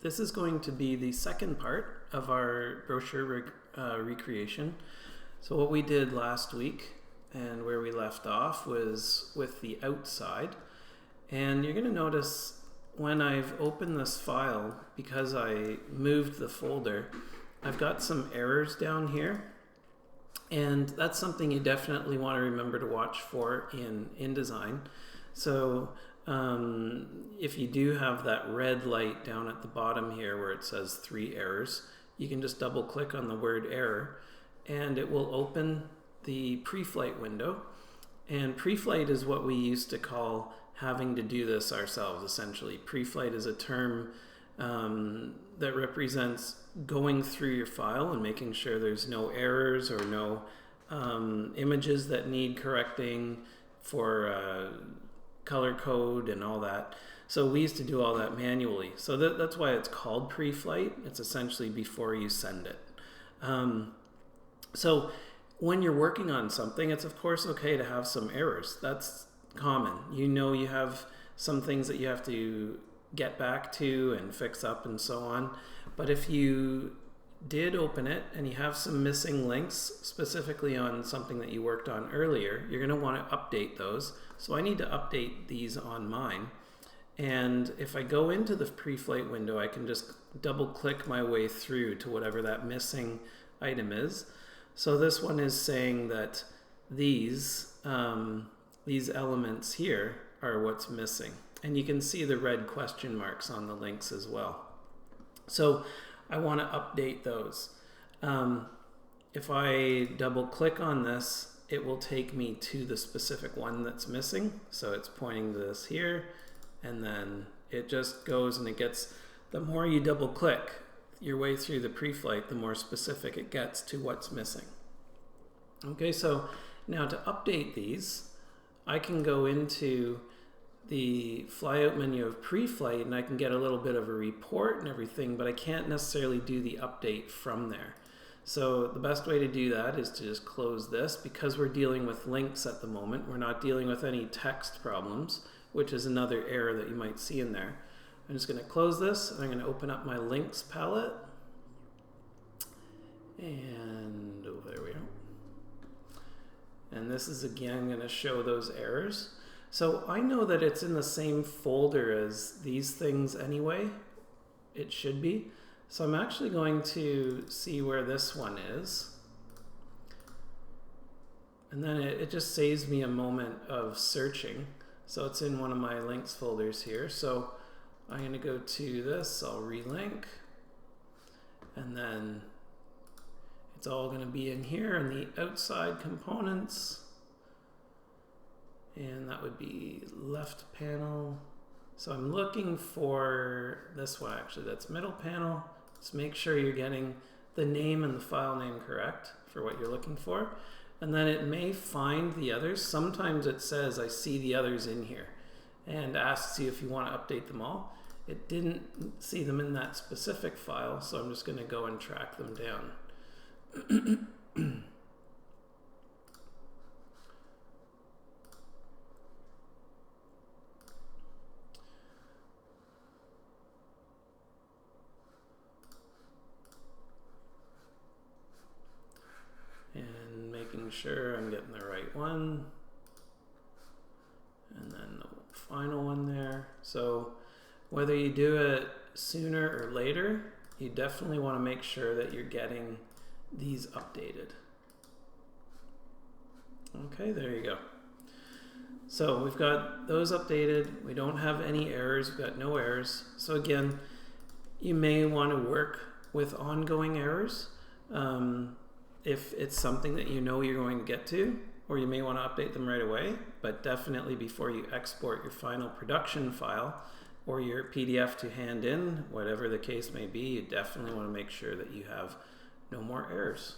this is going to be the second part of our brochure recreation. So what we did last week and where we left off was with the outside. And you're going to notice when I've opened this file, because I moved the folder, I've got some errors down here. And that's something you definitely want to remember to watch for in InDesign. So if you do have that red light down at the bottom here where it says 3 errors, you can just double click on the word error and it will open the pre-flight window. And pre-flight is what we used to call having to do this ourselves, essentially. Pre-flight is a term that represents going through your file and making sure there's no errors or no images that need correcting for color code and all that. So we used to do all that manually. So that's why it's called pre-flight. It's essentially before you send it. So when you're working on something, it's of course okay to have some errors. That's common. You know you have some things that you have to get back to and fix up and so on. But if you did open it and you have some missing links, specifically on something that you worked on earlier, you're going to want to update those. So I need to update these on mine. And if I go into the pre-flight window, I can just double click my way through to whatever that missing item is. So this one is saying that these elements here are what's missing. And you can see the red question marks on the links as well. So I want to update those. If I double click on this, it will take me to the specific one that's missing. So it's pointing to this here, and then it just goes and it gets, the more you double click your way through the pre-flight, the more specific it gets to what's missing. Okay, so now to update these, I can go into the flyout menu of pre-flight and I can get a little bit of a report and everything, but I can't necessarily do the update from there. So the best way to do that is to just close this. Because we're dealing with links at the moment, we're not dealing with any text problems, which is another error that you might see in there. I'm just going to close this and I'm going to open up my links palette. And oh, there we go. And this is again going to show those errors. So I know that it's in the same folder as these things anyway. It should be. So I'm actually going to see where this one is. And then it just saves me a moment of searching. So it's in one of my links folders here. So I'm going to go to this, I'll relink. And then it's all going to be in here in the outside components. And that would be left panel. So I'm looking for this one actually, that's middle panel. Just make sure you're getting the name and the file name correct for what you're looking for. And then it may find the others. Sometimes it says, I see the others in here, and asks you if you want to update them all. It didn't see them in that specific file, so I'm just going to go and track them down. And making sure I'm getting the right one. And then the final one there. So whether you do it sooner or later, you definitely want to make sure that you're getting these updated. Okay, there you go. So we've got those updated. We don't have any errors. We've got no errors. So again, you may want to work with ongoing errors if it's something that you know you're going to get to, or you may want to update them right away. But definitely before you export your final production file or your PDF to hand in, whatever the case may be, you definitely want to make sure that you have no more errors.